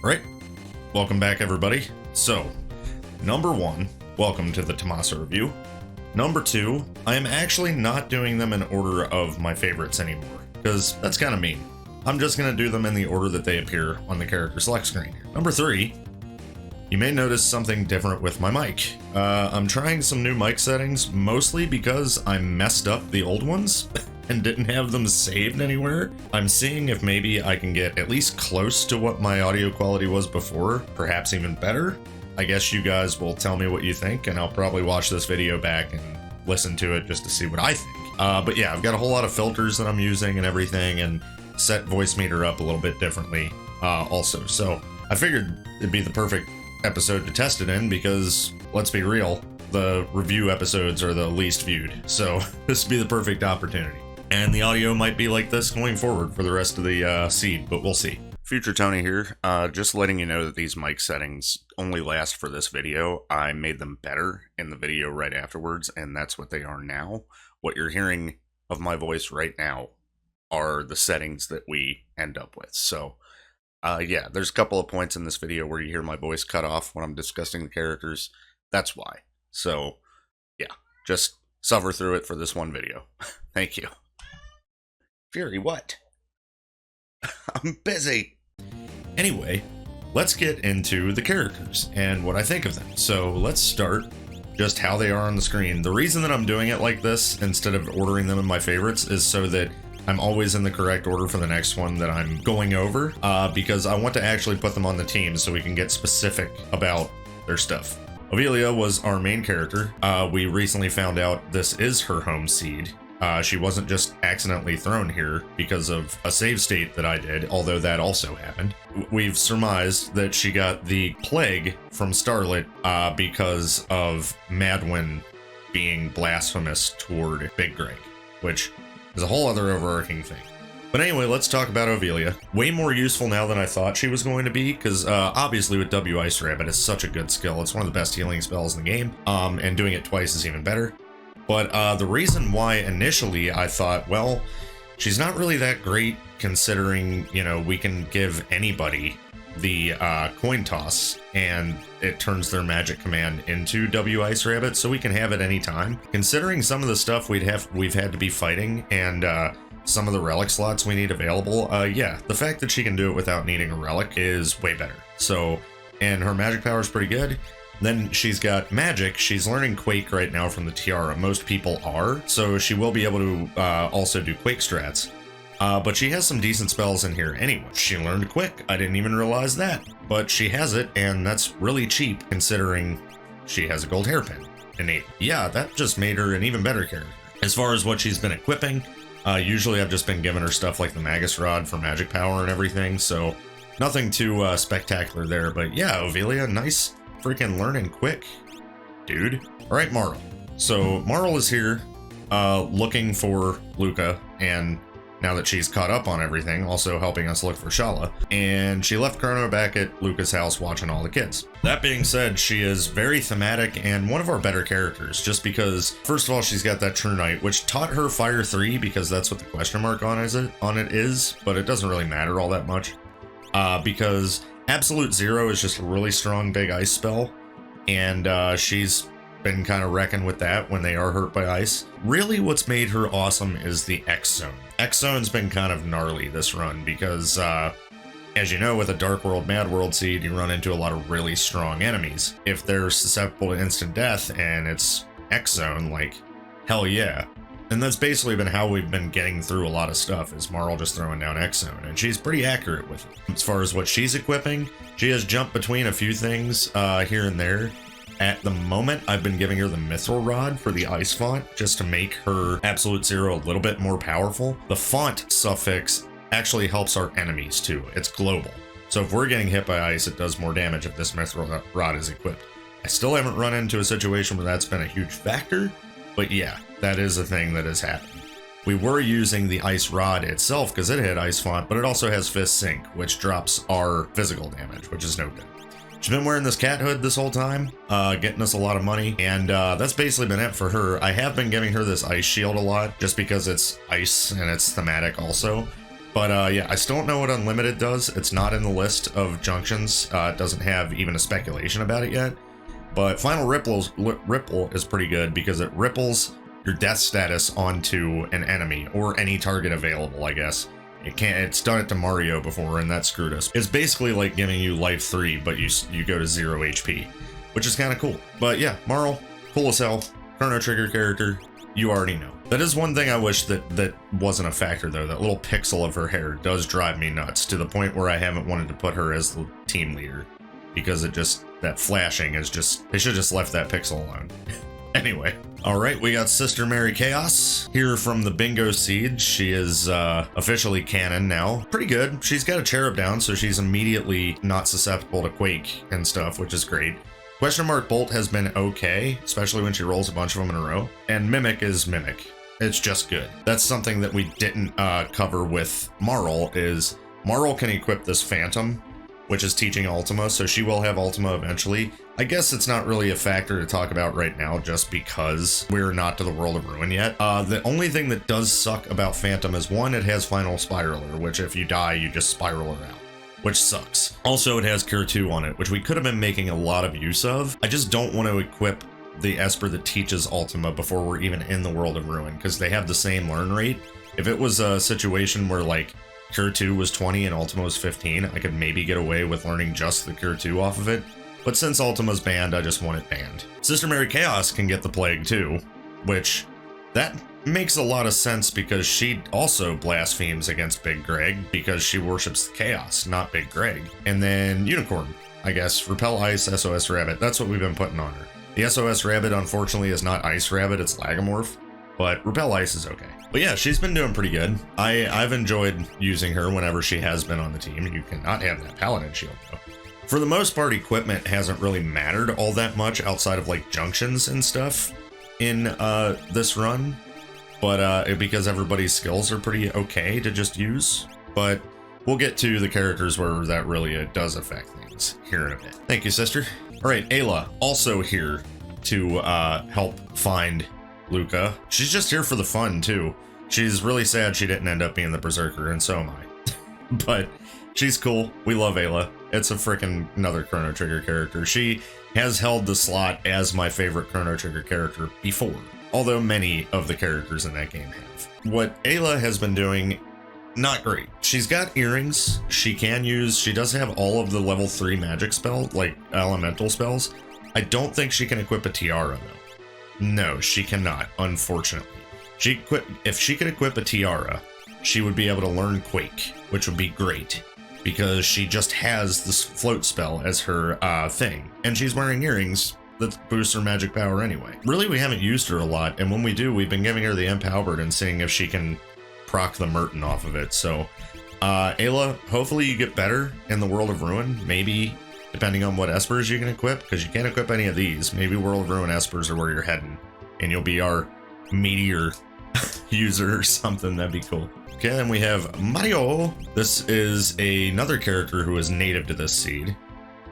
Right, welcome back everybody. So, number one, welcome to the Thamasa review. Number two, I am actually not doing them in order of my favorites anymore, because that's kind of mean. I'm just going to do them in the order that they appear on the character select screen. Number three, you may notice something different with my mic. I'm trying some new mic settings, mostly because I messed up the old ones and didn't have them saved anywhere. I'm seeing if maybe I can get at least close to what my audio quality was before, perhaps even better. I guess you guys will tell me what you think, and I'll probably watch this video back and listen to it just to see what I think. But yeah, I've got a whole lot of filters that I'm using and everything, and set voice meter up a little bit differently also. So I figured it'd be the perfect episode to test it in because, let's be real, the review episodes are the least viewed. So this would be the perfect opportunity. And the audio might be like this going forward for the rest of the seed, but we'll see. Future Tony here, just letting you know that these mic settings only last for this video. I made them better in the video right afterwards, and that's what they are now. What you're hearing of my voice right now are the settings that we end up with. So, yeah, there's a couple of points in this video where you hear my voice cut off when I'm discussing the characters. That's why. So, yeah, just suffer through it for this one video. Thank you. Fury, what? I'm busy. Anyway, let's get into the characters and what I think of them. So let's start just how they are on the screen. The reason that I'm doing it like this instead of ordering them in my favorites is so that I'm always in the correct order for the next one that I'm going over, because I want to actually put them on the team so we can get specific about their stuff. Ailia was our main character. We recently found out this is her home seed. She wasn't just accidentally thrown here because of a save state that I did, although that also happened. We've surmised that she got the plague from Starlit because of Madwin being blasphemous toward Big Greg, which is a whole other overarching thing. But anyway, let's talk about Ailia. Way more useful now than I thought she was going to be, because obviously with W Ice Rabbit is such a good skill. It's one of the best healing spells in the game, and doing it twice is even better. But the reason why initially I thought, well, she's not really that great considering, you know, we can give anybody the coin toss and it turns their magic command into W Ice Rabbit, so we can have it any time. Considering some of the stuff we've had to be fighting and some of the relic slots we need available, yeah, the fact that she can do it without needing a relic is way better. So, and her magic power is pretty good. Then she's got magic. She's learning Quake right now from the Tiara. Most people are, so she will be able to also do Quake strats. But she has some decent spells in here anyway. She learned Quick. I didn't even realize that. But she has it, and that's really cheap considering she has a gold hairpin innate. Yeah, that just made her an even better character. As far as what she's been equipping, usually I've just been giving her stuff like the Magus Rod for magic power and everything, so nothing too spectacular there. But yeah, Ailia, nice freaking learning quick, dude. All right, Marl. So Marl is here looking for Luca, and now that she's caught up on everything, also helping us look for Shala. And she left Chrono back at Luca's house watching all the kids. That being said, she is very thematic and one of our better characters, just because, first of all, she's got that True Knight, which taught her Fire 3 because that's what the question mark on it is, but it doesn't really matter all that much. Because Absolute Zero is just a really strong big ice spell, and she's been kind of wrecking with that when they are hurt by ice. Really what's made her awesome is the X Zone. X Zone's been kind of gnarly this run because, as you know, with a Dark World Mad World seed, you run into a lot of really strong enemies. If they're susceptible to instant death and it's X Zone, like, hell yeah. And that's basically been how we've been getting through a lot of stuff, is Marl just throwing down X Zone, and she's pretty accurate with it. As far as what she's equipping, she has jumped between a few things here and there. At the moment, I've been giving her the Mithril Rod for the Ice Font, just to make her Absolute Zero a little bit more powerful. The font suffix actually helps our enemies too. It's global. So if we're getting hit by ice, it does more damage if this Mithril Rod is equipped. I still haven't run into a situation where that's been a huge factor, but yeah, that is a thing that has happened. We were using the Ice Rod itself because it had Ice Font, but it also has Fist Sync, which drops our physical damage, which is no good. She's been wearing this cat hood this whole time, getting us a lot of money, and that's basically been it for her. I have been giving her this ice shield a lot, just because it's ice and it's thematic also. But yeah, I still don't know what Unlimited does. It's not in the list of junctions. It doesn't have even a speculation about it yet. But Final Ripple is pretty good because it ripples your death status onto an enemy or any target available, I guess. It's done it to Mario before, and that screwed us. It's basically like giving you life 3, but you go to 0 HP, which is kind of cool. But yeah, Marl, cool as hell. Chrono Trigger character, you already know. That is one thing I wish that wasn't a factor, though. That little pixel of her hair does drive me nuts, to the point where I haven't wanted to put her as the team leader, because that flashing is just, they should just left that pixel alone. Anyway. All right, we got Sister Mary Chaos here from the Bingo Seed. She is officially canon now. Pretty good. She's got a cherub down, so she's immediately not susceptible to Quake and stuff, which is great. Question Mark Bolt has been okay, especially when she rolls a bunch of them in a row. And Mimic is Mimic. It's just good. That's something that we didn't cover with Marl, is Marl can equip this Phantom, which is teaching Ultima, so she will have Ultima eventually. I guess it's not really a factor to talk about right now just because we're not to the World of Ruin yet. The only thing that does suck about Phantom is, one, it has Final Spiraler, which if you die, you just spiral her out, which sucks. Also, it has Cure 2 on it, which we could have been making a lot of use of. I just don't want to equip the Esper that teaches Ultima before we're even in the World of Ruin, because they have the same learn rate. If it was a situation where, like, Cure 2 was 20 and Ultima was 15, I could maybe get away with learning just the Cure 2 off of it. But since Ultima's banned, I just want it banned. Sister Mary Chaos can get the Plague too, which that makes a lot of sense because she also blasphemes against Big Greg because she worships Chaos, not Big Greg. And then Unicorn, I guess, Repel Ice, SOS Rabbit. That's what we've been putting on her. The SOS Rabbit, unfortunately, is not Ice Rabbit, it's Lagomorph, but Repel Ice is okay. But yeah, she's been doing pretty good. I've enjoyed using her whenever she has been on the team. You cannot have that Paladin shield though. For the most part, equipment hasn't really mattered all that much outside of like junctions and stuff in this run, but because everybody's skills are pretty okay to just use. But we'll get to the characters where that really does affect things here in a bit. Thank you, sister. All right, Ayla, also here to help find Luca. She's just here for the fun too. She's really sad she didn't end up being the Berserker, and so am I. But she's cool. We love Ayla. It's a freaking another Chrono Trigger character. She has held the slot as my favorite Chrono Trigger character before, although many of the characters in that game have. What Ayla has been doing, not great. She's got earrings. She does have all of the level 3 magic spell, like elemental spells. I don't think she can equip a tiara though. No, she cannot, unfortunately. If she could equip a tiara, she would be able to learn Quake, which would be great, because she just has this float spell as her thing, and she's wearing earrings that boost her magic power anyway. Really, we haven't used her a lot, and when we do, we've been giving her the Imp Halberd and seeing if she can proc the Merton off of it. So, Ayla, hopefully you get better in the World of Ruin, maybe depending on what Espers you can equip, because you can't equip any of these. Maybe World of Ruin Espers are where you're heading, and you'll be our Meteor user or something. That'd be cool. Okay, then we have Mario. This is another character who is native to this seed.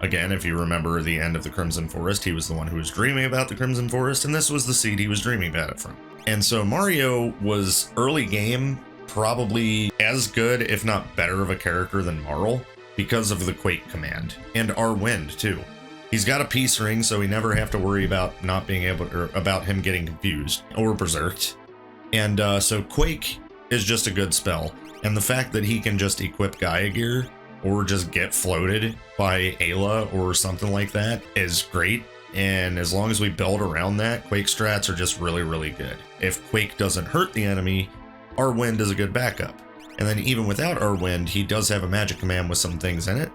Again, if you remember the end of the Crimson Forest, he was the one who was dreaming about the Crimson Forest, and this was the seed he was dreaming about it from. And so Mario was early game probably as good, if not better of a character than Marl because of the Quake command, and our Wind too. He's got a peace ring, so we never have to worry about not being able, or about him getting confused or berserked. And so Quake is just a good spell, and the fact that he can just equip Gaia Gear or just get floated by Ayla or something like that is great. And as long as we build around that, Quake strats are just really, really good. If Quake doesn't hurt the enemy, our Wind is a good backup. And then even without our Wind, he does have a magic command with some things in it.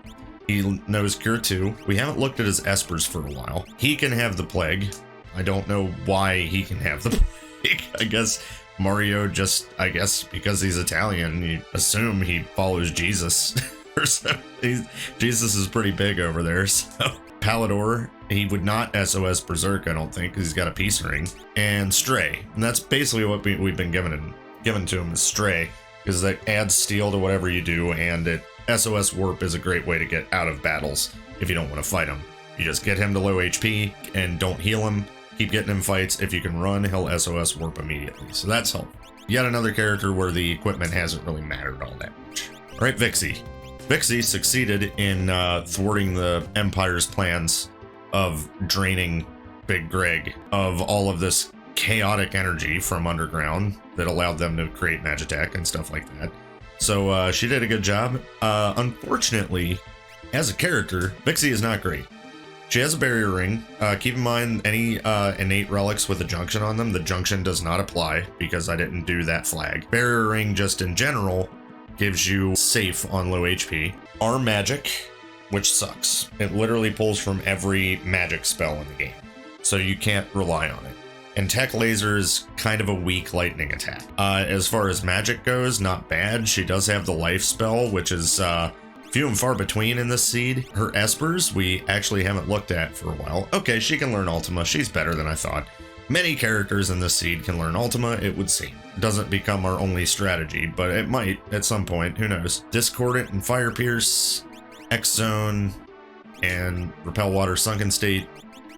He knows Cure 2. We haven't looked at his Espers for a while. He can have the Plague. I don't know why he can have the Plague. I guess Mario just, because he's Italian, you assume he follows Jesus. Jesus is pretty big over there, so. Palador, he would not SOS Berserk, I don't think, because he's got a peace ring. And Stray, and that's basically what we've been given to him is Stray, because that adds steel to whatever you do, and SOS Warp is a great way to get out of battles if you don't want to fight him. You just get him to low HP and don't heal him, keep getting in fights. If you can run, he'll SOS warp immediately, so that's helpful. Yet another character where the equipment hasn't really mattered all that much. All right, Vixie. Vixie succeeded in thwarting the Empire's plans of draining Big Greg of all of this chaotic energy from underground that allowed them to create Magitech and stuff like that. So she did a good job. Unfortunately, as a character, Vixie is not great. She has a barrier ring. Keep in mind, any innate relics with a junction on them, the junction does not apply because I didn't do that flag. Barrier ring just in general gives you safe on low HP. Arm magic, which sucks. It literally pulls from every magic spell in the game, so you can't rely on it. And Tech Laser is kind of a weak lightning attack. As far as magic goes, not bad. She does have the life spell, which is few and far between in this seed. Her Espers, we actually haven't looked at for a while. Okay, she can learn Ultima. She's better than I thought. Many characters in this seed can learn Ultima, it would seem. Doesn't become our only strategy, but it might at some point, who knows. Discordant and Fire Pierce, X Zone, and Repel Water Sunken State.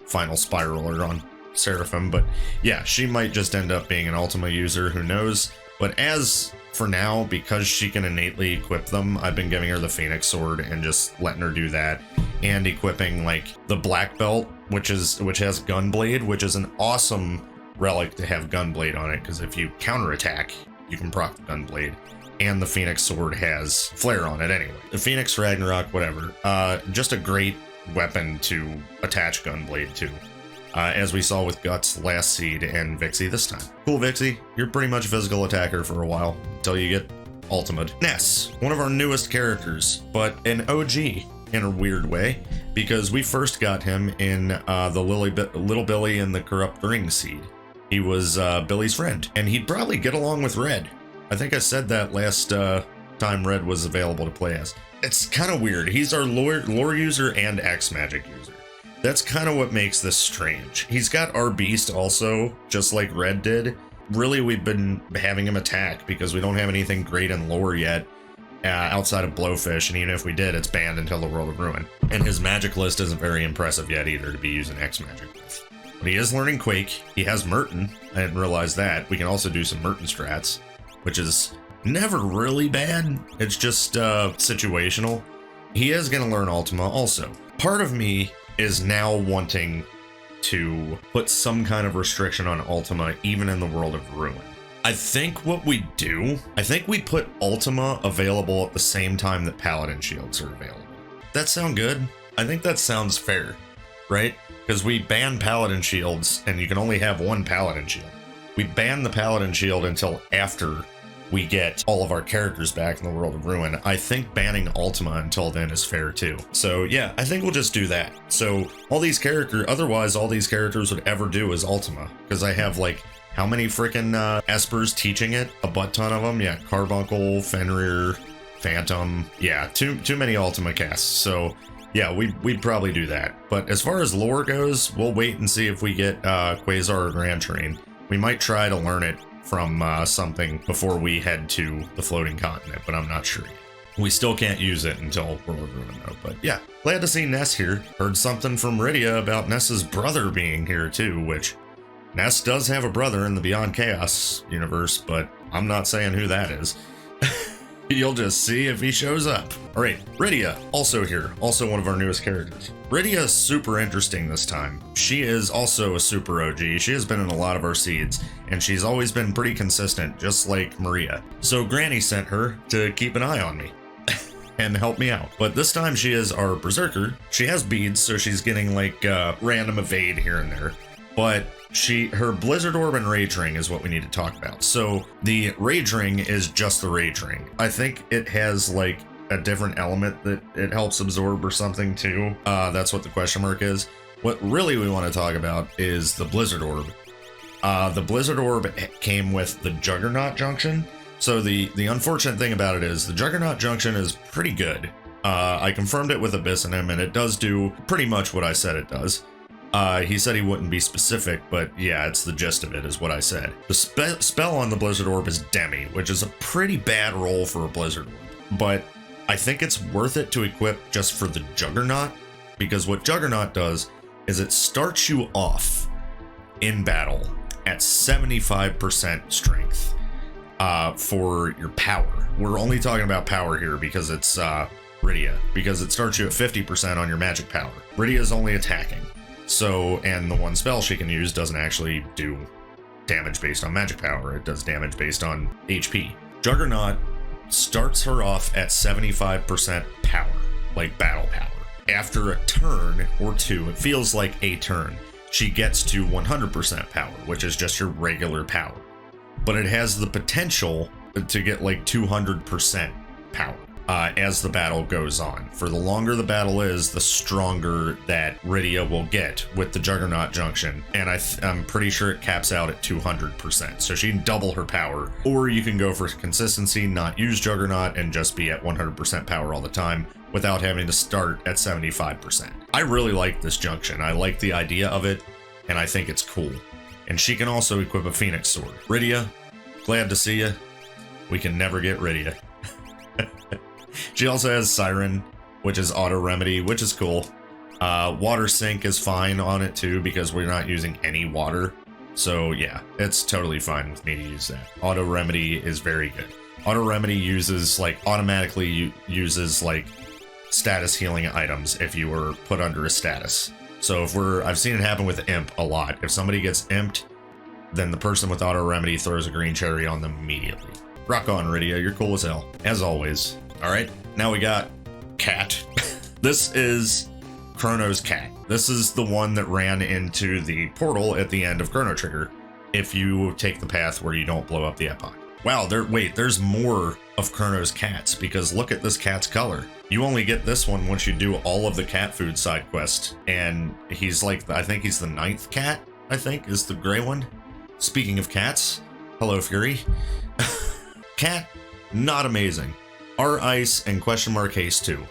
Final Spiraler on Seraphim, but yeah, she might just end up being an Ultima user, who knows. But as for now, because she can innately equip them, I've been giving her the Phoenix Sword and just letting her do that, and equipping like the Black Belt, which has Gunblade, which is an awesome relic to have Gunblade on it, because if you counterattack, you can proc the Gunblade, and the Phoenix Sword has Flare on it anyway. The Phoenix Ragnarok, whatever, just a great weapon to attach Gunblade to. As we saw with Guts last seed and Vixie this time. Cool, Vixie. You're pretty much a physical attacker for a while, until you get ultimate. Ness, one of our newest characters, but an OG in a weird way, because we first got him in the Little Billy and the Corrupt Ring seed. He was Billy's friend, and he'd probably get along with Red. I think I said that last time Red was available to play as. It's kind of weird. He's our lore user and X-Magic user. That's kind of what makes this strange. He's got our Beast also, just like Red did. Really, we've been having him attack because we don't have anything great in lore yet outside of Blowfish, and even if we did, it's banned until the World of Ruin. And his magic list isn't very impressive yet either to be using X-Magic with. But he is learning Quake. He has Merton. I didn't realize that. We can also do some Merton strats, which is never really bad. It's just situational. He is going to learn Ultima also. Part of me is now wanting to put some kind of restriction on Ultima even in the World of Ruin. I think what we do, I think we put Ultima available at the same time that Paladin Shields are available. That sound good? I think that sounds fair, right? Because we ban Paladin Shields and you can only have one Paladin Shield. We ban the Paladin Shield until after we get all of our characters back in the World of Ruin. I think banning Ultima until then is fair too. So yeah, I think we'll just do that. So all these characters, otherwise all these characters would ever do is Ultima. Because I have like, how many freaking Espers teaching it? A butt ton of them. Yeah, Carbuncle, Fenrir, Phantom. Yeah, too many Ultima casts. So yeah, we'd probably do that. But as far as lore goes, we'll wait and see if we get Quasar or Grand Train. We might try to learn it from something before we head to the floating continent, but I'm not sure yet. We still can't use it until World of Ruin though, but yeah. Glad to see Ness here. Heard something from Ryia about Ness's brother being here too, which Ness does have a brother in the Beyond Chaos universe, but I'm not saying who that is. You'll just see if he shows up. All right, Ryia, also here, also one of our newest characters. Ryia is super interesting this time. She is also a super OG. She has been in a lot of our seeds, and she's always been pretty consistent, just like Maria. So Granny sent her to keep an eye on me and help me out. But this time she is our Berserker. She has beads, so she's getting like random evade here and there. But her Blizzard Orb and Rage Ring is what we need to talk about. So the Rage Ring is just the Rage Ring. I think it has like a different element that it helps absorb or something too. That's what the question mark is. What really we want to talk about is the Blizzard Orb. The Blizzard Orb came with the Juggernaut Junction. So the unfortunate thing about it is the Juggernaut Junction is pretty good. I confirmed it with Abyssonym and it does do pretty much what I said it does. He said he wouldn't be specific, but yeah, it's the gist of it is what I said. The spell on the Blizzard Orb is Demi, which is a pretty bad roll for a Blizzard Orb. But I think it's worth it to equip just for the Juggernaut, because what Juggernaut does is it starts you off in battle at 75% strength for your power. We're only talking about power here because it's Ryia, because it starts you at 50% on your magic power. Ryia is only attacking. So, and the one spell she can use doesn't actually do damage based on magic power. It does damage based on HP. Juggernaut starts her off at 75% power, like battle power. After a turn or two, it feels like a turn, she gets to 100% power, which is just your regular power. But it has the potential to get like 200% power as the battle goes on. For the longer the battle is, the stronger that Ryia will get with the Juggernaut Junction. And I'm pretty sure it caps out at 200%. So she can double her power, or you can go for consistency, not use Juggernaut, and just be at 100% power all the time without having to start at 75%. I really like this junction. I like the idea of it, and I think it's cool. And she can also equip a Phoenix Sword. Ryia, glad to see you. We can never get Ryia. She also has Siren, which is auto remedy, which is cool. Water Sink is fine on it too, because we're not using any water. So yeah, it's totally fine with me to use that. Auto remedy is very good. Auto remedy uses like automatically uses like status healing items if you were put under a status. So if I've seen it happen with Imp a lot. If somebody gets imped, then the person with auto remedy throws a green cherry on them immediately. Rock on, Ryia, you're cool as hell, as always. All right, now we got Cat. This is Chrono's cat. This is the one that ran into the portal at the end of Chrono Trigger if you take the path where you don't blow up the epoch. Wow, there's more of Chrono's cats, because look at this cat's color. You only get this one once you do all of the cat food side quest, and he's like, I think he's the 9th cat, I think, is the gray one. Speaking of cats, hello Fury. Cat, not amazing. R Ice and question mark haste 2.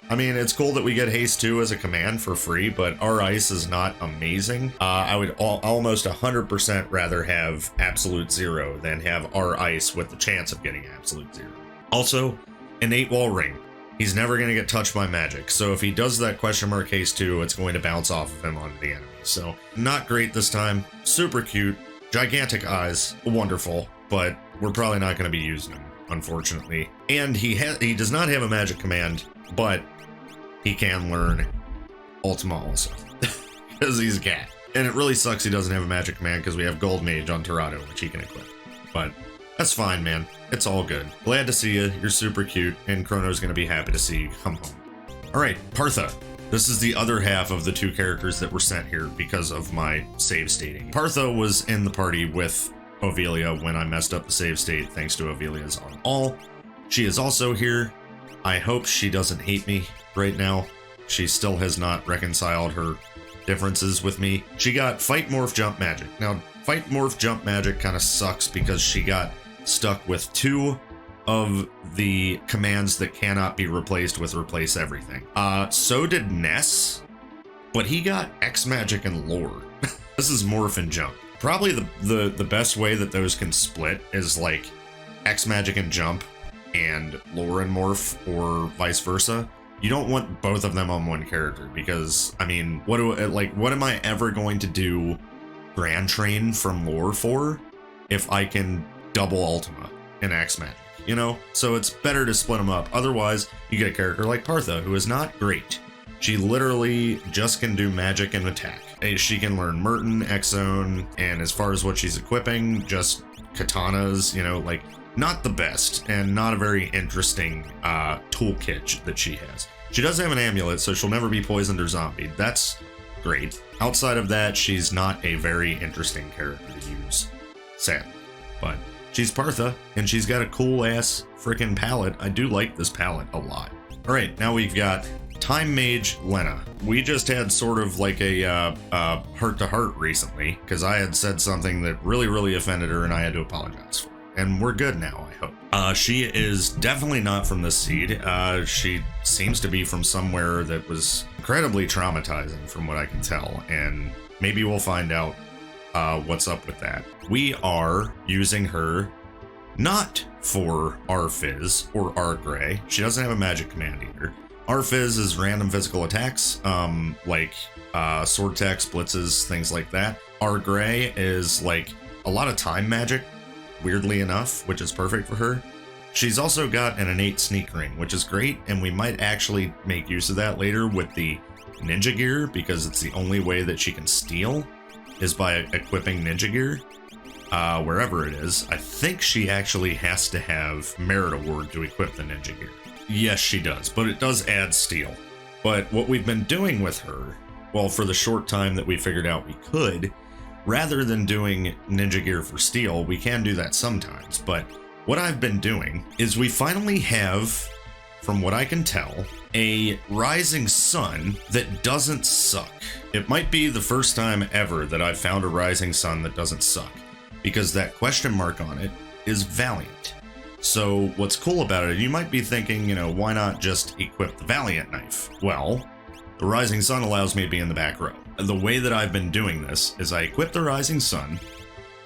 I mean, it's cool that we get haste 2 as a command for free, but R Ice is not amazing. I would almost 100% rather have absolute 0 than have R Ice with the chance of getting absolute 0. Also, innate wall ring. He's never going to get touched by magic, so if he does that question mark haste 2, it's going to bounce off of him onto the enemy. So, not great this time. Super cute. Gigantic eyes. Wonderful. But we're probably not going to be using him, unfortunately. And he does not have a magic command, but he can learn Ultima also, because he's a cat. And it really sucks he doesn't have a magic command, because we have Gold Mage on Torado, which he can equip. But that's fine, man. It's all good. Glad to see you. You're super cute, and Chrono's going to be happy to see you come home. All right, Partha. This is the other half of the 2 characters that were sent here because of my save stating. Partha was in the party with Ovelia when I messed up the save state, thanks to Ovelia's on all. She is also here. I hope she doesn't hate me right now. She still has not reconciled her differences with me. She got Fight, Morph, Jump Magic. Now, Fight, Morph, Jump Magic kind of sucks because she got stuck with 2 of the commands that cannot be replaced with Replace Everything. So did Ness, but he got X Magic and Lore. This is Morph and Jump. Probably the best way that those can split is like X Magic and Jump and Lore and Morph, or vice versa. You don't want both of them on one character, because I mean, what am I ever going to do Grand Train from Lore for if I can double Ultima and X Magic, you know? So it's better to split them up. Otherwise, you get a character like Partha, who is not great. She literally just can do magic and attack. She can learn Merton, Exone, and as far as what she's equipping, just katanas, you know, like not the best and not a very interesting toolkit that she has. She does have an amulet, so she'll never be poisoned or zombied. That's great. Outside of that, she's not a very interesting character to use, sadly. But she's Partha, and she's got a cool-ass freaking palette. I do like this palette a lot. All right, now we've got Time Mage Lena. We just had sort of like a heart-to-heart recently, because I had said something that really offended her, and I had to apologize for it. And we're good now, I hope. She is definitely not from this seed. She seems to be from somewhere that was incredibly traumatizing from what I can tell, and maybe we'll find out what's up with that. We are using her not for R Fizz or R Gray. She doesn't have a magic command either. Our Fizz is random physical attacks, like sword attacks, blitzes, things like that. Our Gray is like a lot of time magic, weirdly enough, which is perfect for her. She's also got an innate sneak ring, which is great, and we might actually make use of that later with the ninja gear, because it's the only way that she can steal is by equipping ninja gear, wherever it is. I think she actually has to have merit award to equip the ninja gear. Yes, she does, but it does add steal. But what we've been doing with her, well, for the short time that we figured out we could, rather than doing ninja gear for steal, we can do that sometimes, but what I've been doing is we finally have, from what I can tell, a rising sun that doesn't suck. It might be the first time ever that I've found a rising sun that doesn't suck, because that question mark on it is Valiant. So what's cool about it, you might be thinking, why not just equip the Valiant knife? Well, the rising sun allows me to be in the back row. The way that I've been doing this is I equip the rising sun,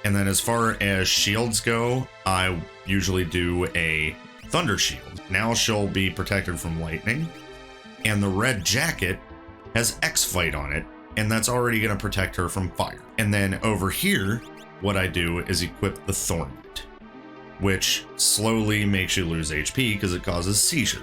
and then as far as shields go, I usually do a thunder shield. Now she'll be protected from lightning, and the red jacket has X-Fight on it, and that's already going to protect her from fire. And then over here, what I do is equip the Thornlet, which slowly makes you lose HP because it causes seizure.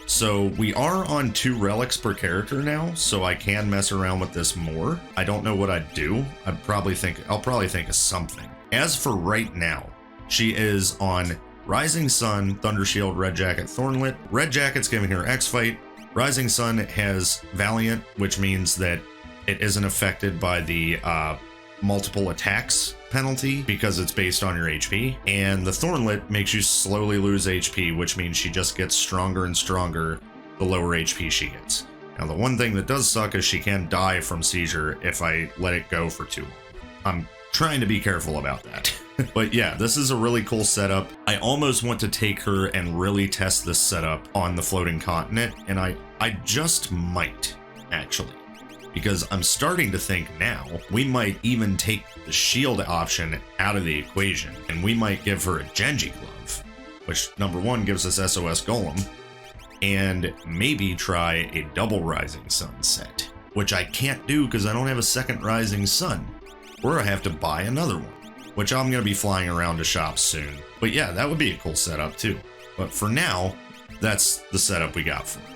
So we are on 2 relics per character now, so I can mess around with this more. I don't know what I'd do. I'll probably think of something. As for right now, she is on Rising Sun, Thunder Shield, Red Jacket, Thornlet. Red Jacket's giving her X-Fight. Rising Sun has Valiant, which means that it isn't affected by the multiple attacks penalty because it's based on your HP, and the Thornlet makes you slowly lose HP, which means she just gets stronger and stronger the lower HP she gets. Now, the one thing that does suck is she can die from seizure if I let it go for too long. I'm trying to be careful about that. But yeah, this is a really cool setup. I almost want to take her and really test this setup on the floating continent, and I just might, actually. Because I'm starting to think now, we might even take the shield option out of the equation, and we might give her a Genji glove, which number 1 gives us SOS Golem, and maybe try a double Rising Sun set, which I can't do because I don't have a second Rising Sun, or I have to buy another one, which I'm going to be flying around to shops soon. But yeah, that would be a cool setup too. But for now, that's the setup we got for her.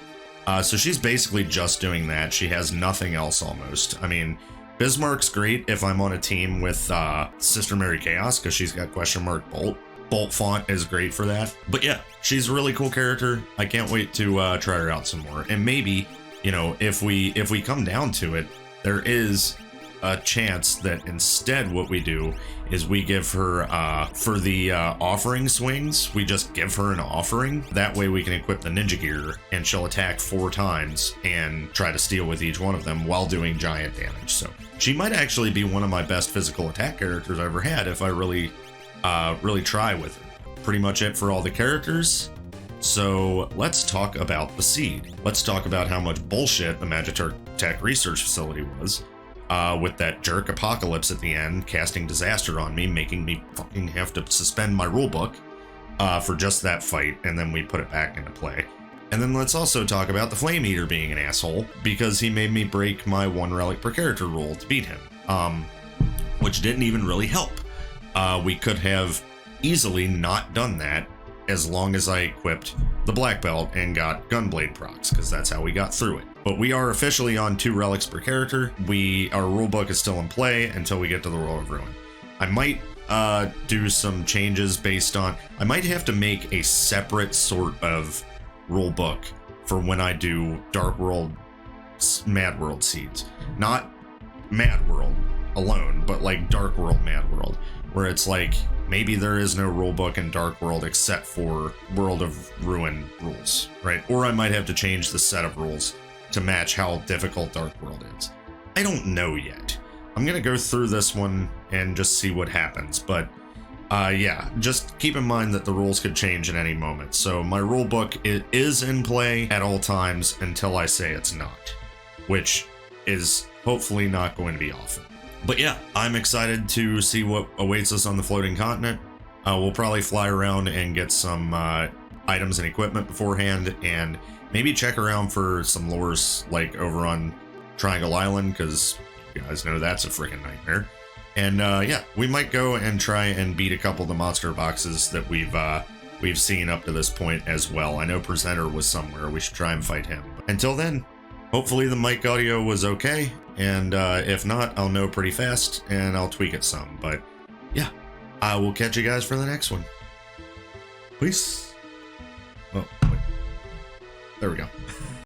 So she's basically just doing that. She has nothing else almost. I mean, Bismarck's great if I'm on a team with Sister Mary Chaos because she's got question mark Bolt. Bolt font is great for that. But yeah, she's a really cool character. I can't wait to try her out some more. And maybe, if we come down to it, there is a chance that instead what we do is we give her, for the offering swings, we just give her an offering. That way we can equip the ninja gear and she'll attack 4 times and try to steal with each one of them while doing giant damage. So she might actually be one of my best physical attack characters I ever had if I really try with her. Pretty much it for all the characters. So let's talk about the seed. Let's talk about how much bullshit the Magitech Research Facility was. With that jerk Apocalypse at the end, casting disaster on me, making me fucking have to suspend my rulebook for just that fight, and then we put it back into play. And then let's also talk about the Flame Eater being an asshole, because he made me break my 1 relic per character rule to beat him, which didn't even really help. We could have easily not done that as long as I equipped the Black Belt and got Gunblade procs, because that's how we got through it. But we are officially on 2 relics per character. Our rulebook is still in play until we get to the World of Ruin. I might do some changes based on... I might have to make a separate sort of rulebook for when I do Dark World, Mad World seeds. Not Mad World alone, but like Dark World, Mad World, where it's like maybe there is no rulebook in Dark World except for World of Ruin rules, right? Or I might have to change the set of rules to match how difficult Dark World is. I don't know yet. I'm gonna go through this one and just see what happens, but yeah, just keep in mind that the rules could change at any moment. So my rulebook is in play at all times until I say it's not, which is hopefully not going to be often. But yeah, I'm excited to see what awaits us on the floating continent. We'll probably fly around and get some items and equipment beforehand, and maybe check around for some lures like over on Triangle Island, because you guys know that's a freaking nightmare. And yeah, we might go and try and beat a couple of the monster boxes that we've seen up to this point as well. I know Presenter was somewhere. We should try and fight him. But until then, hopefully the mic audio was okay, and if not, I'll know pretty fast and I'll tweak it some. But yeah, I will catch you guys for the next one. Peace. Oh, wait. There we go.